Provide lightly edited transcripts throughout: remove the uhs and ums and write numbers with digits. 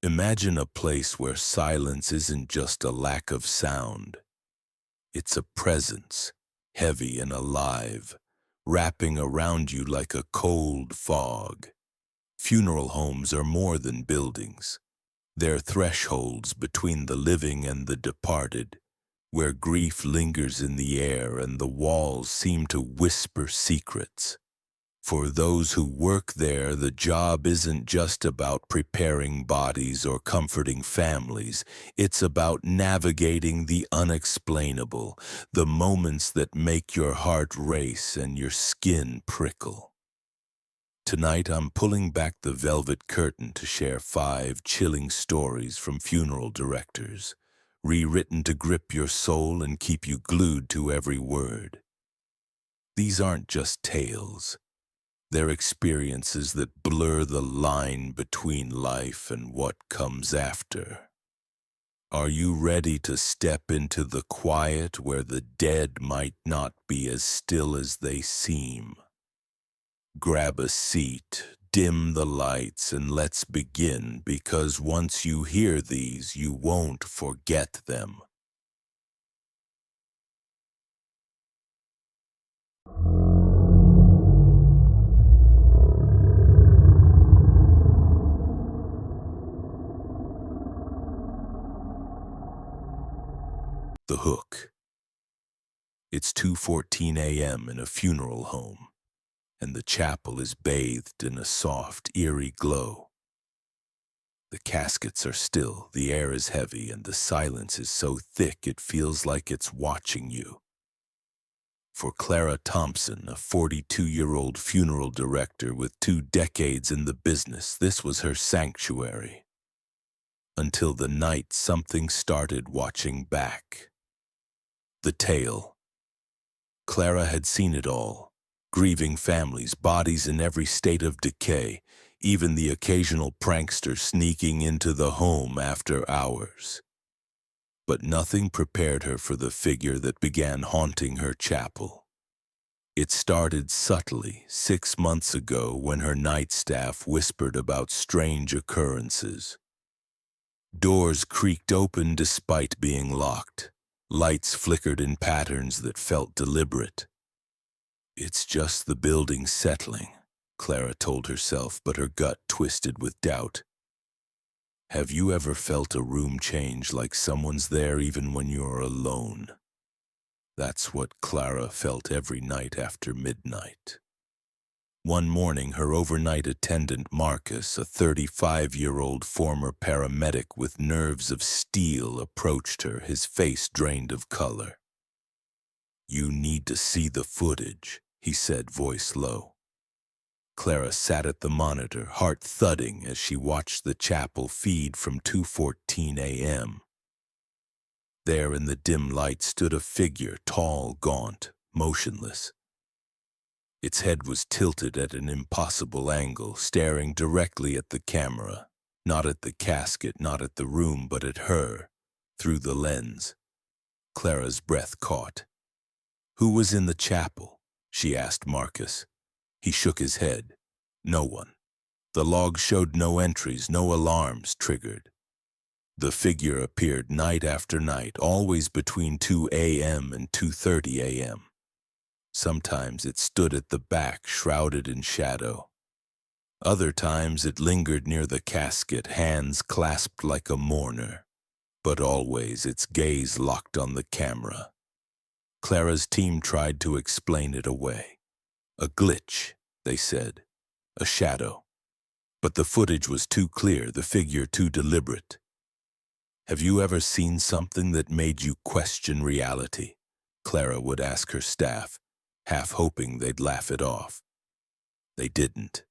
Imagine a place where silence isn't just a lack of sound. It's a presence, heavy and alive, wrapping around you like a cold fog. Funeral homes are more than buildings. They're thresholds between the living and the departed, where grief lingers in the air and the walls seem to whisper secrets. For those who work there, the job isn't just about preparing bodies or comforting families. It's about navigating the unexplainable, the moments that make your heart race and your skin prickle. Tonight, I'm pulling back the velvet curtain to share 5 chilling stories from funeral directors, rewritten to grip your soul and keep you glued to every word. These aren't just tales. They're experiences that blur the line between life and what comes after. Are you ready to step into the quiet where the dead might not be as still as they seem? Grab a seat, dim the lights, and let's begin, because once you hear these, you won't forget them. The hook. It's 2:14 a.m. in a funeral home, and the chapel is bathed in a soft, eerie glow. The caskets are still, the air is heavy, and the silence is so thick it feels like it's watching you. For Clara Thompson, a 42-year-old funeral director with 2 decades in the business, this was her sanctuary. Until the night something started watching back. The tale. Clara had seen it all. Grieving families, bodies in every state of decay, even the occasional prankster sneaking into the home after hours. But nothing prepared her for the figure that began haunting her chapel. It started subtly 6 months ago when her night staff whispered about strange occurrences. Doors creaked open despite being locked. Lights flickered in patterns that felt deliberate. It's just the building settling, Clara told herself, but her gut twisted with doubt. Have you ever felt a room change, like someone's there even when you're alone? That's what Clara felt every night after midnight. One morning, her overnight attendant Marcus, a 35-year-old former paramedic with nerves of steel, approached her, his face drained of color. "You need to see the footage," he said, voice low. Clara sat at the monitor, heart thudding as she watched the chapel feed from 2:14 a.m. There in the dim light stood a figure, tall, gaunt, motionless. Its head was tilted at an impossible angle, staring directly at the camera, not at the casket, not at the room, but at her, through the lens. Clara's breath caught. "Who was in the chapel?" she asked Marcus. He shook his head. No one. The log showed no entries, no alarms triggered. The figure appeared night after night, always between 2 a.m. and 2:30 a.m. Sometimes it stood at the back, shrouded in shadow. Other times it lingered near the casket, hands clasped like a mourner. But always its gaze locked on the camera. Clara's team tried to explain it away. A glitch, they said. A shadow. But the footage was too clear, the figure too deliberate. "Have you ever seen something that made you question reality?" Clara would ask her staff, half hoping they'd laugh it off. They didn't.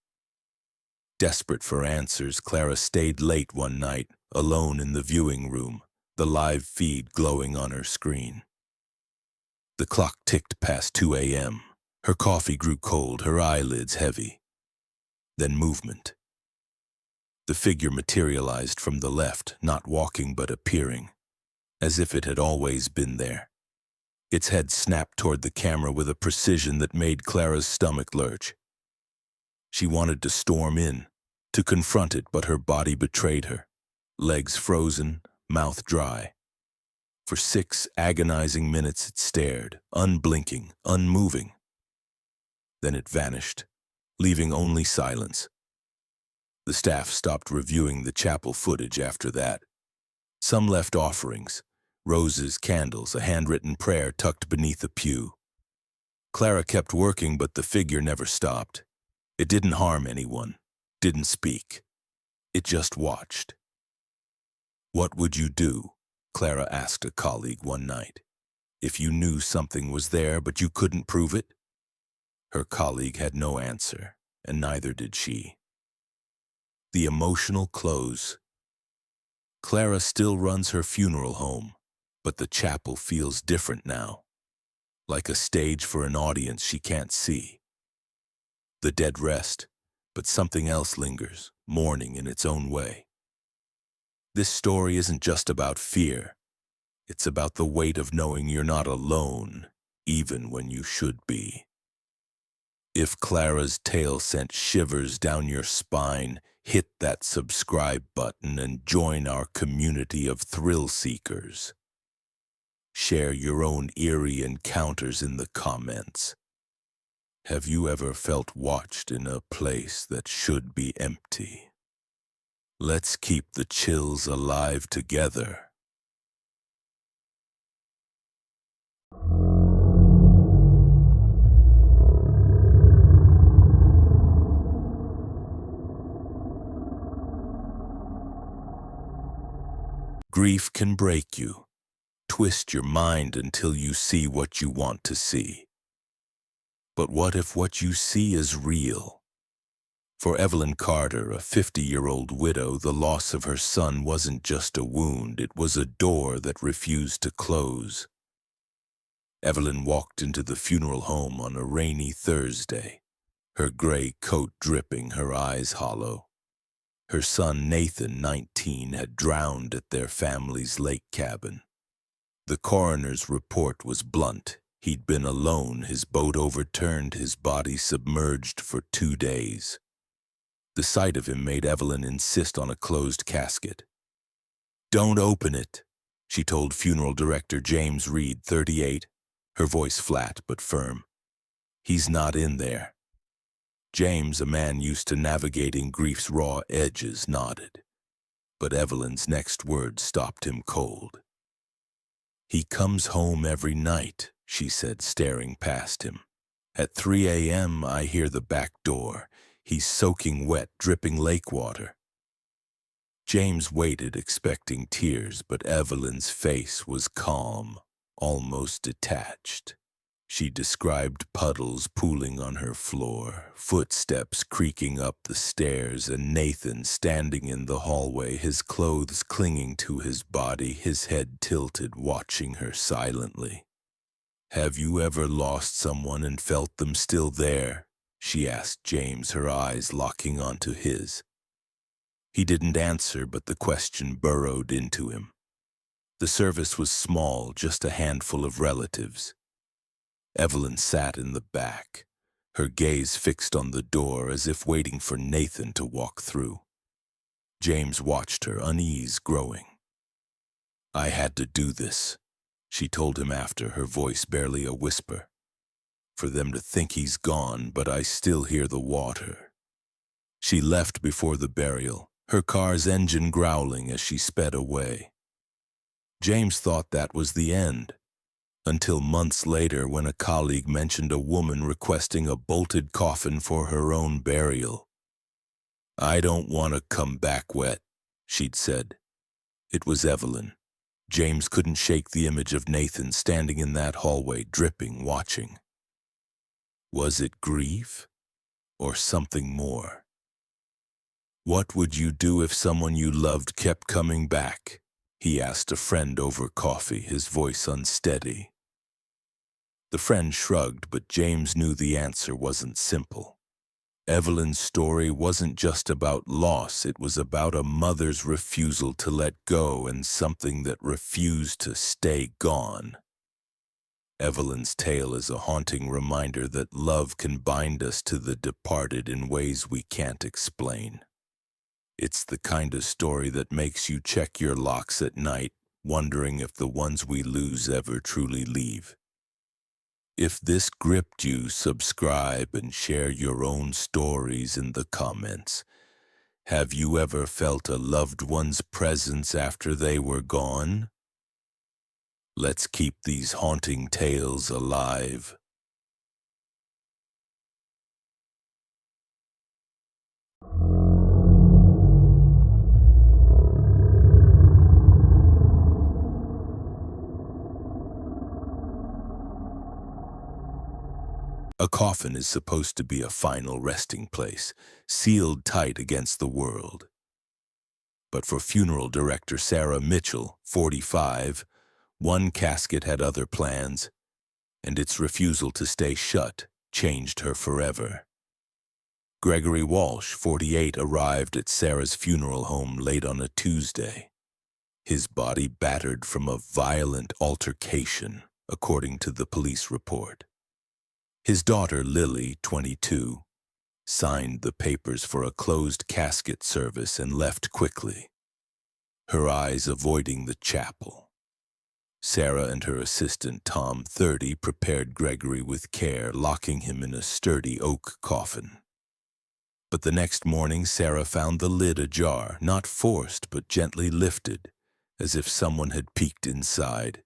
Desperate for answers, Clara stayed late one night, alone in the viewing room, the live feed glowing on her screen. The clock ticked past 2 a.m. Her coffee grew cold, her eyelids heavy. Then movement. The figure materialized from the left, not walking but appearing, as if it had always been there. Its head snapped toward the camera with a precision that made Clara's stomach lurch. She wanted to storm in, to confront it, but her body betrayed her. legs frozen, mouth dry. For 6 agonizing minutes it stared, unblinking, unmoving. Then it vanished, leaving only silence. The staff stopped reviewing the chapel footage after that. Some left offerings, roses, candles, a handwritten prayer tucked beneath a pew. Clara kept working, but the figure never stopped. It didn't harm anyone, didn't speak. It just watched. "What would you do?" Clara asked a colleague one night. "If you knew something was there but you couldn't prove it?" Her colleague had no answer, and neither did she. The emotional close. Clara still runs her funeral home, but the chapel feels different now, like a stage for an audience she can't see. The dead rest, but something else lingers, mourning in its own way. This story isn't just about fear. It's about the weight of knowing you're not alone, even when you should be. If Clara's tale sent shivers down your spine, hit that subscribe button and join our community of thrill seekers. Share your own eerie encounters in the comments. Have you ever felt watched in a place that should be empty? Let's keep the chills alive together. Grief can break you, twist your mind until you see what you want to see. But what if what you see is real? For Evelyn Carter, a 50-year-old widow, the loss of her son wasn't just a wound, it was a door that refused to close. Evelyn walked into the funeral home on a rainy Thursday, her gray coat dripping, her eyes hollow. Her son, Nathan, 19, had drowned at their family's lake cabin. The coroner's report was blunt. He'd been alone, his boat overturned, his body submerged for 2 days. The sight of him made Evelyn insist on a closed casket. "Don't open it," she told funeral director James Reed, 38, her voice flat but firm. "He's not in there." James, a man used to navigating grief's raw edges, nodded. But Evelyn's next words stopped him cold. "He comes home every night," she said, staring past him. "At 3 a.m. I hear the back door. He's soaking wet, dripping lake water." James waited, expecting tears, but Evelyn's face was calm, almost detached. She described puddles pooling on her floor, footsteps creaking up the stairs, and Nathan standing in the hallway, his clothes clinging to his body, his head tilted, watching her silently. "Have you ever lost someone and felt them still there?" she asked James, her eyes locking onto his. He didn't answer, but the question burrowed into him. The service was small, just a handful of relatives. Evelyn sat in the back, her gaze fixed on the door as if waiting for Nathan to walk through. James watched her, unease growing. "I had to do this," she told him after, her voice barely a whisper. "For them to think he's gone, but I still hear the water." She left before the burial, her car's engine growling as she sped away. James thought that was the end, until months later when a colleague mentioned a woman requesting a bolted coffin for her own burial. "I don't want to come back wet," she'd said. It was Evelyn. James couldn't shake the image of Nathan standing in that hallway, dripping, watching. Was it grief or something more? "What would you do if someone you loved kept coming back?" he asked a friend over coffee, his voice unsteady. The friend shrugged, but James knew the answer wasn't simple. Evelyn's story wasn't just about loss, it was about a mother's refusal to let go and something that refused to stay gone. Evelyn's tale is a haunting reminder that love can bind us to the departed in ways we can't explain. It's the kind of story that makes you check your locks at night, wondering if the ones we lose ever truly leave. If this gripped you, subscribe and share your own stories in the comments. Have you ever felt a loved one's presence after they were gone? Let's keep these haunting tales alive. A coffin is supposed to be a final resting place, sealed tight against the world. But for funeral director Sarah Mitchell, 45, one casket had other plans, and its refusal to stay shut changed her forever. Gregory Walsh, 48, arrived at Sarah's funeral home late on a Tuesday, his body battered from a violent altercation, according to the police report. His daughter, Lily, 22, signed the papers for a closed casket service and left quickly, her eyes avoiding the chapel. Sarah and her assistant, Tom, 30, prepared Gregory with care, locking him in a sturdy oak coffin. But the next morning, Sarah found the lid ajar, not forced but gently lifted, as if someone had peeked inside.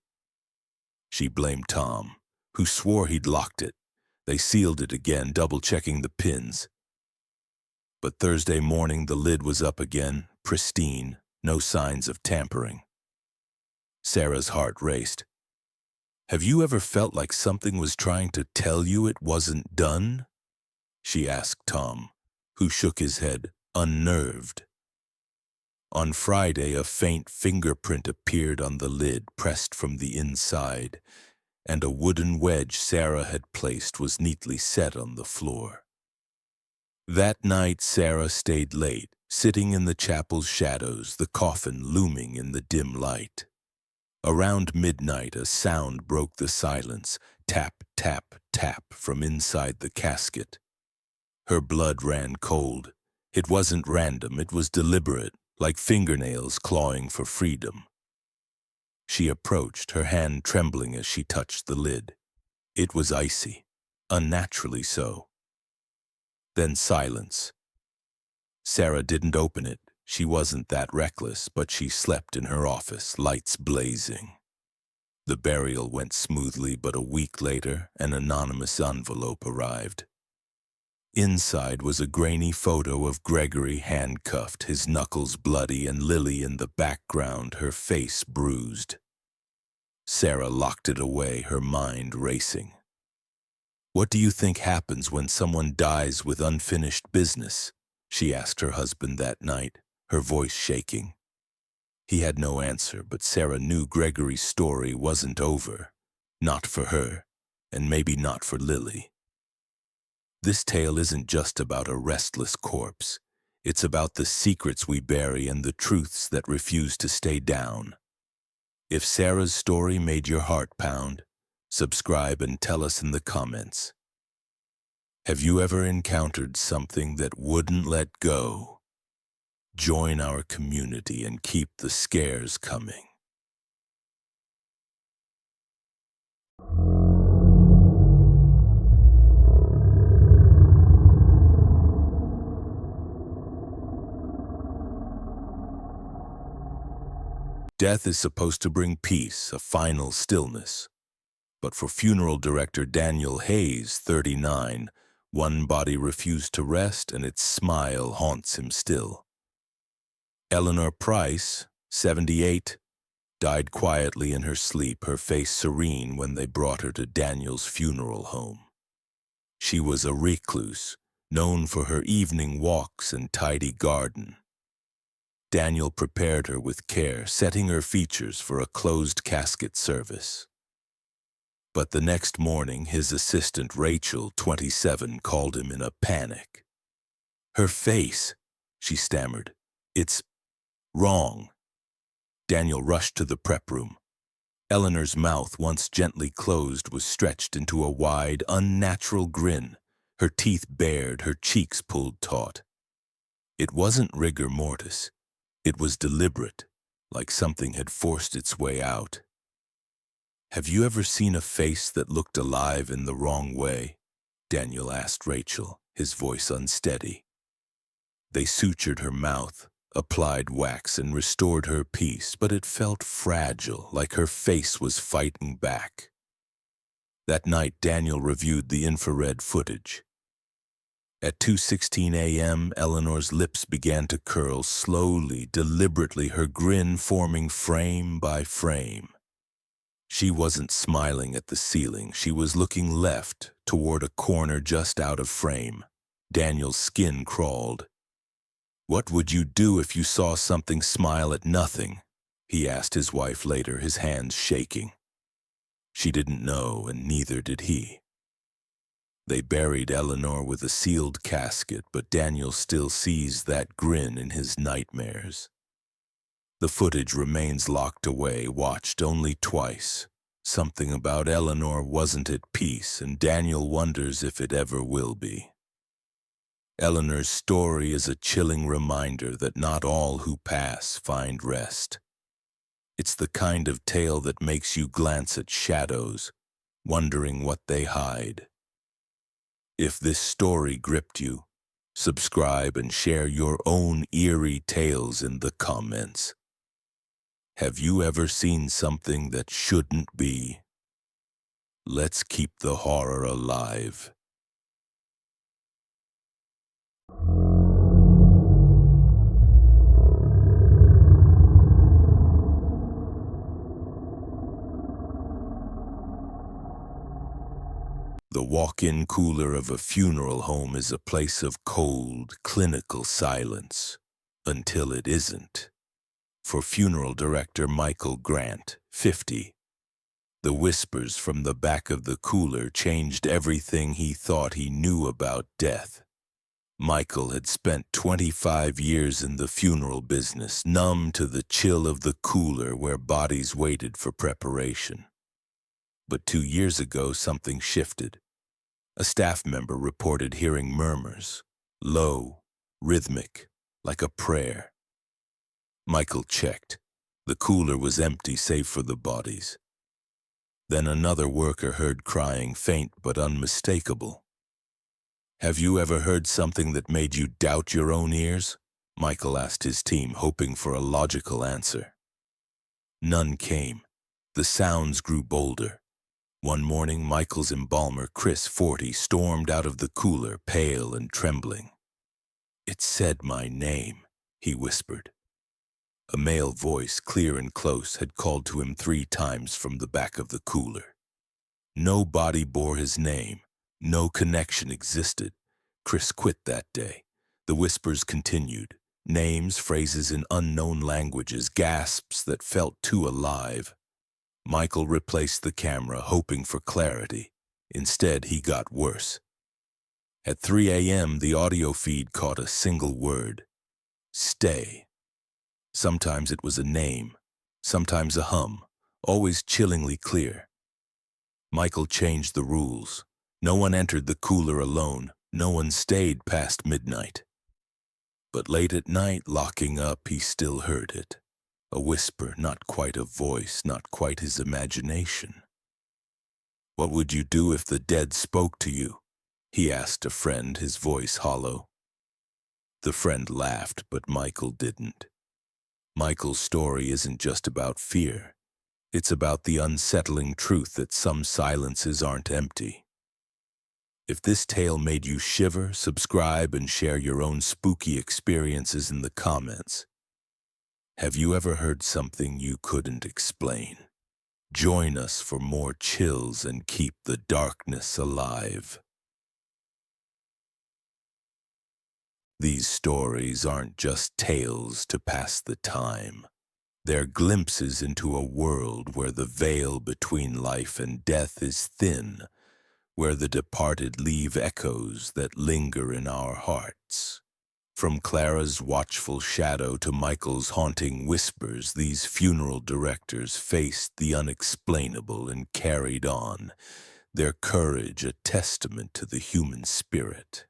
She blamed Tom, who swore he'd locked it. They sealed it again, double-checking the pins. But Thursday morning, the lid was up again, pristine, no signs of tampering. Sarah's heart raced. "Have you ever felt like something was trying to tell you it wasn't done?" she asked Tom, who shook his head, unnerved. On Friday, a faint fingerprint appeared on the lid, pressed from the inside, and a wooden wedge Sarah had placed was neatly set on the floor. That night, Sarah stayed late, sitting in the chapel's shadows, the coffin looming in the dim light. Around midnight, a sound broke the silence, tap, tap, tap from inside the casket. Her blood ran cold. It wasn't random, it was deliberate, like fingernails clawing for freedom. She approached, her hand trembling as she touched the lid. It was icy, unnaturally so. Then silence. Sarah didn't open it. She wasn't that reckless, but she slept in her office, lights blazing. The burial went smoothly, but a week later, an anonymous envelope arrived. Inside was a grainy photo of Gregory handcuffed, his knuckles bloody, and Lily in the background, her face bruised. Sarah locked it away, her mind racing. "What do you think happens when someone dies with unfinished business?" she asked her husband that night, her voice shaking. He had no answer, but Sarah knew Gregory's story wasn't over. Not for her, and maybe not for Lily. This tale isn't just about a restless corpse. It's about the secrets we bury and the truths that refuse to stay down. If Sarah's story made your heart pound, subscribe and tell us in the comments. Have you ever encountered something that wouldn't let go? Join our community and keep the scares coming. Death is supposed to bring peace, a final stillness. But for funeral director Daniel Hayes, 39, one body refused to rest and its smile haunts him still. Eleanor Price, 78, died quietly in her sleep, her face serene when they brought her to Daniel's funeral home. She was a recluse, known for her evening walks and tidy garden. Daniel prepared her with care, setting her features for a closed casket service. But the next morning, his assistant Rachel, 27, called him in a panic. "Her face," she stammered. "It's wrong." Daniel rushed to the prep room. Eleanor's mouth, once gently closed, was stretched into a wide, unnatural grin, her teeth bared, her cheeks pulled taut. It wasn't rigor mortis. It was deliberate, like something had forced its way out. "Have you ever seen a face that looked alive in the wrong way?" Daniel asked Rachel, his voice unsteady. They sutured her mouth, applied wax, and restored her peace, but it felt fragile, like her face was fighting back. That night, Daniel reviewed the infrared footage. At 2:16 a.m., Eleanor's lips began to curl slowly, deliberately, her grin forming frame by frame. She wasn't smiling at the ceiling. She was looking left, toward a corner just out of frame. Daniel's skin crawled. "What would you do if you saw something smile at nothing?" he asked his wife later, his hands shaking. She didn't know, and neither did he. They buried Eleanor with a sealed casket, but Daniel still sees that grin in his nightmares. The footage remains locked away, watched only twice. Something about Eleanor wasn't at peace, and Daniel wonders if it ever will be. Eleanor's story is a chilling reminder that not all who pass find rest. It's the kind of tale that makes you glance at shadows, wondering what they hide. If this story gripped you, subscribe and share your own eerie tales in the comments. Have you ever seen something that shouldn't be? Let's keep the horror alive. The walk-in cooler of a funeral home is a place of cold, clinical silence, until it isn't. For funeral director Michael Grant, 50, the whispers from the back of the cooler changed everything he thought he knew about death. Michael had spent 25 years in the funeral business, numb to the chill of the cooler where bodies waited for preparation. But 2 years ago, something shifted. A staff member reported hearing murmurs, low, rhythmic, like a prayer. Michael checked. The cooler was empty save for the bodies. Then another worker heard crying, faint but unmistakable. "Have you ever heard something that made you doubt your own ears?" Michael asked his team, hoping for a logical answer. None came. The sounds grew bolder. One morning, Michael's embalmer, Chris, 40, stormed out of the cooler, pale and trembling. "It said my name," he whispered. A male voice, clear and close, had called to him 3 times from the back of the cooler. No body bore his name. No connection existed. Chris quit that day. The whispers continued. Names, phrases in unknown languages, gasps that felt too alive. Michael replaced the camera, hoping for clarity. Instead, he got worse. At 3 a.m., the audio feed caught a single word: stay. Sometimes it was a name, sometimes a hum, always chillingly clear. Michael changed the rules. No one entered the cooler alone. No one stayed past midnight. But late at night, locking up, he still heard it. A whisper, not quite a voice, not quite his imagination. "What would you do if the dead spoke to you?" he asked a friend, his voice hollow. The friend laughed, but Michael didn't. Michael's story isn't just about fear. It's about the unsettling truth that some silences aren't empty. If this tale made you shiver, subscribe and share your own spooky experiences in the comments. Have you ever heard something you couldn't explain? Join us for more chills and keep the darkness alive. These stories aren't just tales to pass the time. They're glimpses into a world where the veil between life and death is thin, where the departed leave echoes that linger in our hearts. From Clara's watchful shadow to Michael's haunting whispers, these funeral directors faced the unexplainable and carried on, their courage a testament to the human spirit.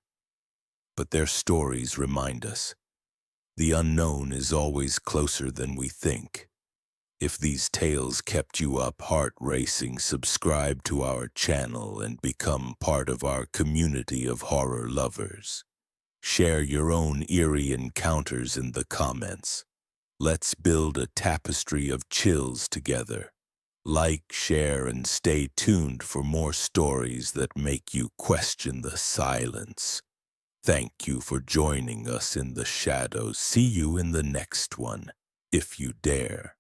But their stories remind us, The unknown is always closer than we think. If these tales kept you up heart racing, subscribe to our channel and become part of our community of horror lovers. Share your own eerie encounters in the comments. Let's build a tapestry of chills together. Like, share, and stay tuned for more stories that make you question the silence. Thank you for joining us in the shadows. See you in the next one, if you dare.